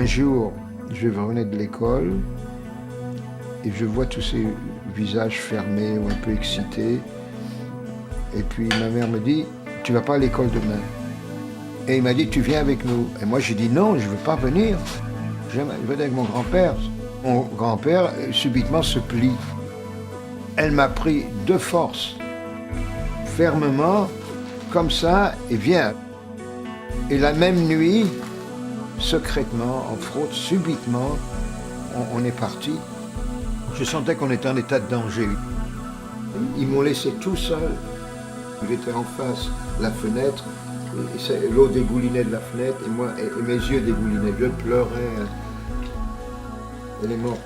jour, je revenais de l'école et je vois tous ces visages fermés ou un peu excités. Et puis ma mère me dit, tu vas pas à l'école demain. Et il m'a dit, tu viens avec nous. Et moi j'ai dit non, je veux pas venir. Je vais avec mon grand-père. Mon grand-père subitement se plie. Elle m'a pris de force, fermement, comme ça, et viens. Et la même nuit, secrètement, en fraude, subitement, on est parti. Je sentais qu'on était en état de danger. Ils m'ont laissé tout seul. J'étais en face de la fenêtre, et l'eau dégoulinait de la fenêtre, et moi, et mes yeux dégoulinaient. Je pleurais. Elle est morte.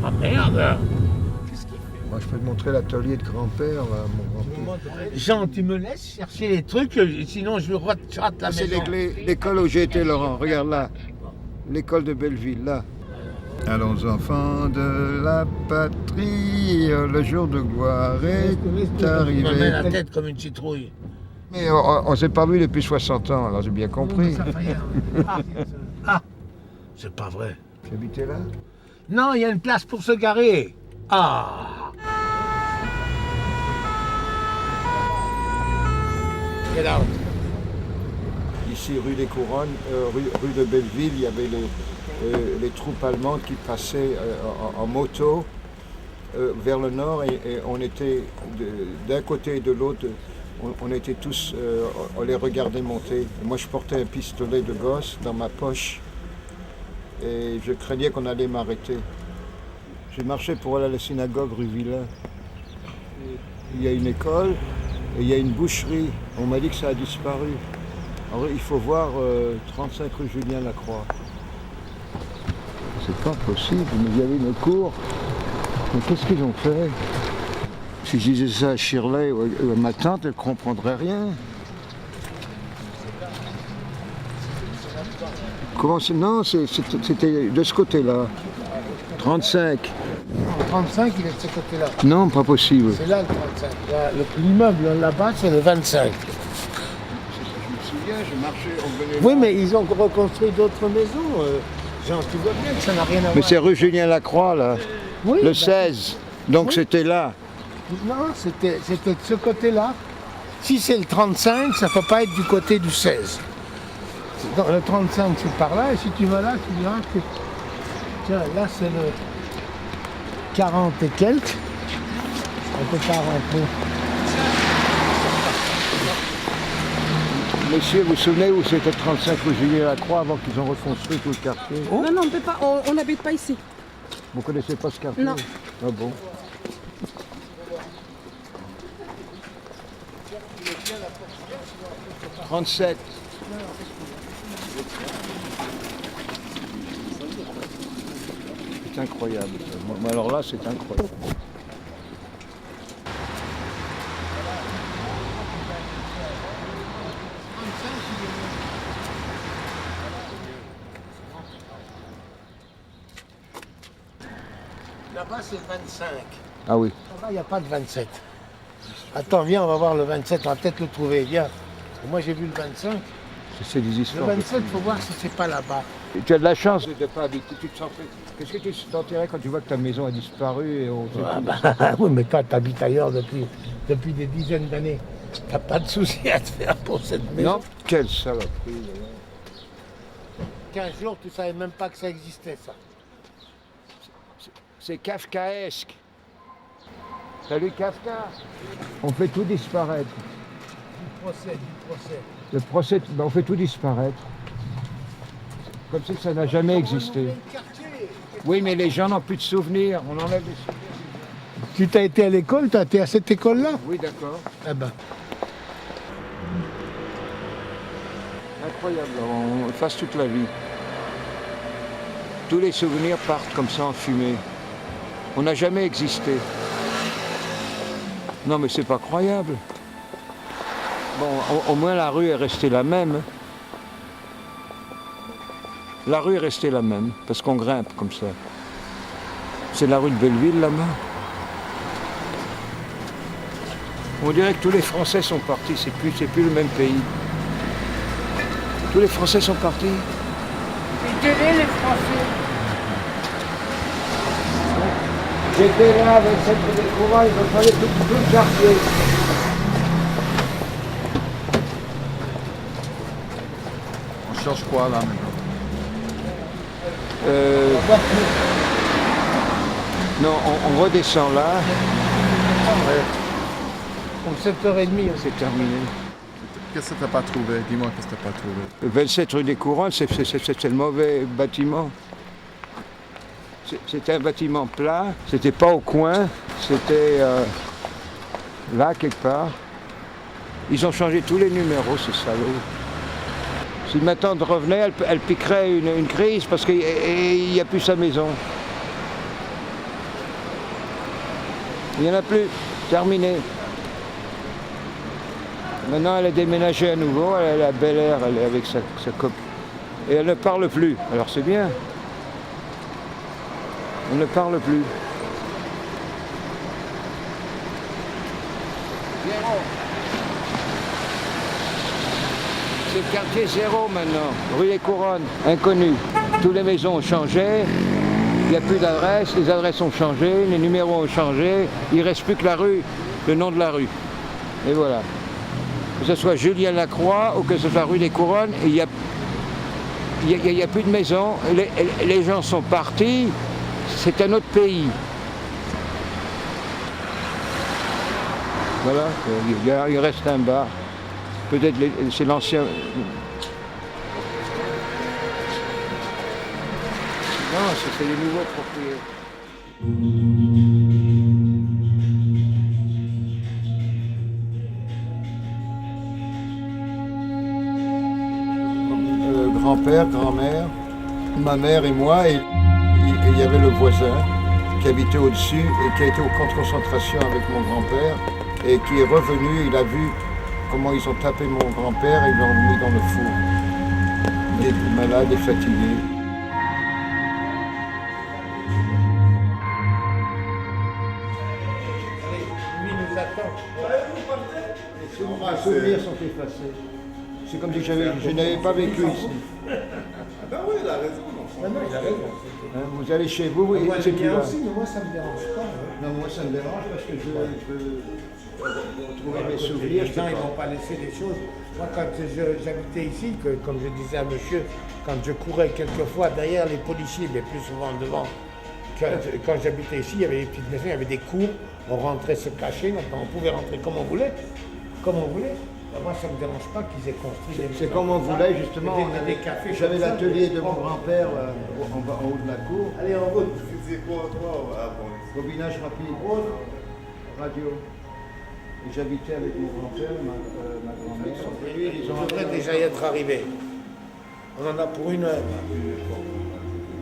Ah merde! Moi, je peux te montrer l'atelier de grand-père, là, mon grand-père. Jean, tu me laisses chercher les trucs, sinon je rate la C'est maison. l'école où j'ai été, Laurent. Regarde là. L'école de Belleville, là. Allons, enfants de la patrie, le jour de gloire est Tu me mets arrivé. la tête comme une citrouille. Mais on ne s'est pas vu depuis 60 ans, alors j'ai bien compris. Ah, c'est pas vrai. Tu habitais là? Non, il y a une place pour se garer. Ah! Get out. Ici, rue des Couronnes, rue de Belleville, il y avait les troupes allemandes qui passaient en moto vers le nord et on était d'un côté et de l'autre, on était tous, on les regardait monter. Et moi, je portais un pistolet de gosse dans ma poche et je craignais qu'on allait m'arrêter. J'ai marché pour aller à la synagogue rue Villain. Il y a une école et il y a une boucherie. On m'a dit que ça a disparu. Alors, il faut voir 35 rue Julien Lacroix. C'est pas possible, mais il y avait une cour. Mais qu'est-ce qu'ils ont fait? Si je disais ça à Shirley ou à ma tante, elle ne comprendrait rien. Comment c'est? Non, c'était de ce côté-là. 35. Le 35, il est de ce côté-là. Non, pas possible. C'est là le 35. L'immeuble là-bas, c'est le 25. Je me souviens, je marchais, on venait. Oui, mais ils ont reconstruit d'autres maisons. Jean, tu vois bien que ça n'a rien à voir. Mais c'est rue Julien Lacroix, là. Oui, Le 16. Donc oui. c'était là. Non, c'était de ce côté-là. Si c'est le 35, ça ne peut pas être du côté du 16. Non, le 35, c'est par là. Et si tu vas là, tu diras que... Tiens, là, c'est le 40 et quelques. On ne peut pas rentrer. Monsieur, vous vous souvenez où c'était 35 rue Julien Lacroix avant qu'ils ont reconstruit tout le quartier? Non, non, on peut pas, on n'habite pas ici. Vous connaissez pas ce quartier? Non. Ah bon? « 37. C'est incroyable. Ça. Alors là, c'est incroyable. Là-bas, c'est le 25. Ah oui. Là-bas, il n'y a pas de 27. Attends, viens, on va voir le 27. On va peut-être le trouver. Viens. Parce que moi, j'ai vu le 25. C'est des Le histoires. 27, il faut voir si c'est pas là-bas. Tu as de la chance de ne pas habiter. Tu te sens... Qu'est-ce que tu sentirais quand tu vois que ta maison a disparu et on... Ah bah, oui, mais toi, tu habites ailleurs depuis des dizaines d'années. T'as pas de souci à te faire pour cette maison. Non, quelle saloperie. 15 jours, tu savais même pas que ça existait, ça. C'est kafkaesque. T'as lu Kafka? On fait tout disparaître. Du procès. Le procès, ben on fait tout disparaître. Comme si ça n'a jamais existé. Oui, mais les gens n'ont plus de souvenirs. On enlève les souvenirs. Tu t'as été à l'école, tu as été à cette école-là? Oui, d'accord. Ah ben. Incroyable, on efface toute la vie. Tous les souvenirs partent comme ça en fumée. On n'a jamais existé. Non, mais c'est pas croyable. Bon, au moins la rue est restée la même. La rue est restée la même, parce qu'on grimpe comme ça. C'est la rue de Belleville, là-bas. On dirait que tous les Français sont partis, c'est plus le même pays. Tous les Français sont partis. Ils tenaient les Français. J'étais là avec cette des courants, il me fallait tout le quartier. On cherche quoi là maintenant? Non, on redescend là. Comme 7h30. C'est terminé. Qu'est-ce que tu n'as pas trouvé? Dis-moi qu'est-ce que tu n'as pas trouvé. 27 rue des Couronnes, c'est le mauvais bâtiment. C'était un bâtiment plat, c'était pas au coin, c'était là quelque part. Ils ont changé tous les numéros, ces salauds. Si ma tante revenait, elle piquerait une crise parce qu'il n'y a plus sa maison. Il n'y en a plus, terminé. Maintenant, elle a déménagé à nouveau, elle est à Bel Air, elle est avec sa copine. Et elle ne parle plus, alors c'est bien. Elle ne parle plus. Zéro. C'est le quartier zéro maintenant, rue des Couronnes, inconnu. Toutes les maisons ont changé, il n'y a plus d'adresse, les adresses ont changé, les numéros ont changé, il ne reste plus que la rue, le nom de la rue. Et voilà. Que ce soit Julien Lacroix ou que ce soit rue des Couronnes, il n'y a plus de maison, les gens sont partis, c'est un autre pays. Voilà, il reste un bar. Peut-être c'est l'ancien. Non, c'est les nouveaux propriétaires. Grand-père, grand-mère, ma mère et moi, et il y avait le voisin qui habitait au-dessus et qui a été au camp de concentration avec mon grand-père et qui est revenu, il a vu comment ils ont tapé mon grand-père et ils l'ont mis dans le four. Il est malade et fatigué. Lui nous attend. Les souvenirs sont effacés. C'est comme si je n'avais pas vécu ici. Ah ben oui, il a raison. Non, il a raison. Hein, vous allez chez vous et Moi, c'est j'aime tout bien là. aussi, mais moi, ça ne me dérange pas. Non, moi ça me dérange parce que je veux retrouver mes souvenirs. Les gens, ils ne vont pas laisser les choses. Moi, quand j'habitais ici, comme je disais à monsieur, quand je courais quelquefois derrière les policiers, mais plus souvent devant, quand j'habitais ici, il y avait des petites maisons, il y avait des cours, on rentrait se cacher, maintenant on pouvait rentrer comme on voulait. Comme on voulait. Moi, ça ne me dérange pas qu'ils aient construit des maisons. C'est comme on voulait justement. Des cafés. J'avais l'atelier de mon grand-père en haut de la cour. Allez, en route. Tu faisais quoi, toi? Ah bon. Bobinage rapide, radio. Et j'habitais avec mon grand-père, ma grand-mère. Et lui, ils ont On devrait déjà y être arrivé. On en a pour 1 heure.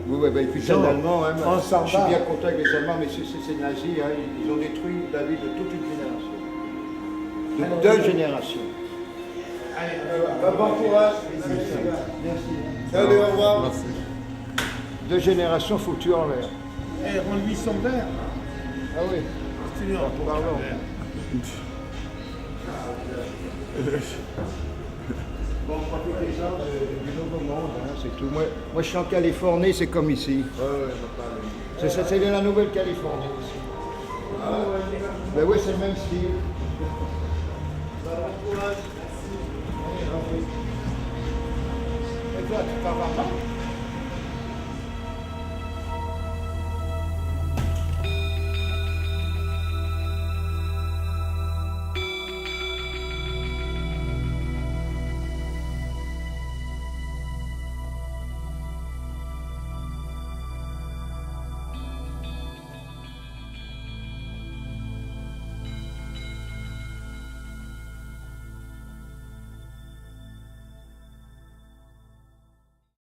Oui, et puis c'est l'allemand. Hein, on s'en je suis va. bien content avec les Allemands, mais c'est nazi. Hein, ils ont détruit la vie de toute une génération. De 2 générations. Allez, Bon courage. Merci. Salut, au revoir. Merci. 2 générations foutues en l'air. Et on lui son verre. Ah oui. Continue en Pardon. Bon, profitez-en du nouveau monde, hein, c'est tout. Moi, je suis en Californie, c'est comme ici. C'est de la Nouvelle-Californie ici. Ben oui, c'est le même style. Et toi, tu pars là-bas?